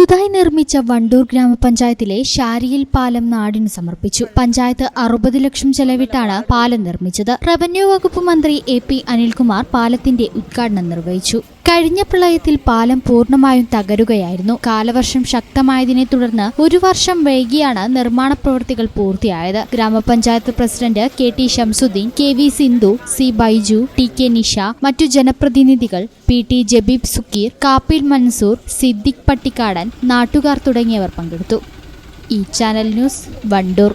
പുതുതായി നിർമ്മിച്ച വണ്ടൂർ ഗ്രാമപഞ്ചായത്തിലെ ശാരിയിൽ പാലം നാടിന് സമർപ്പിച്ചു. പഞ്ചായത്ത് 60 ലക്ഷം ചെലവിട്ടാണ് പാലം നിർമ്മിച്ചത്. റവന്യൂ വകുപ്പ് മന്ത്രി AP അനിൽകുമാർ പാലത്തിന്റെ ഉദ്ഘാടനം നിർവഹിച്ചു. കഴിഞ്ഞ പ്രളയത്തിൽ പാലം പൂർണ്ണമായും തകരുകയായിരുന്നു. കാലവർഷം ശക്തമായതിനെ തുടർന്ന് 1 വർഷം വൈകിയാണ് നിർമ്മാണ പ്രവൃത്തികൾ പൂർത്തിയായത്. ഗ്രാമപഞ്ചായത്ത് president KT Shamsudheen, KV Sindhu, C Baiju, TK Nisha, മറ്റു ജനപ്രതിനിധികൾ, PT ജബീബ് സുക്കീർ, കാപ്പിൽ മൻസൂർ, സിദ്ദിഖ് പട്ടിക്കാടൻ, നാട്ടുകാർ തുടങ്ങിയവർ പങ്കെടുത്തു. ഈ ചാനൽ ന്യൂസ്, വണ്ടൂർ.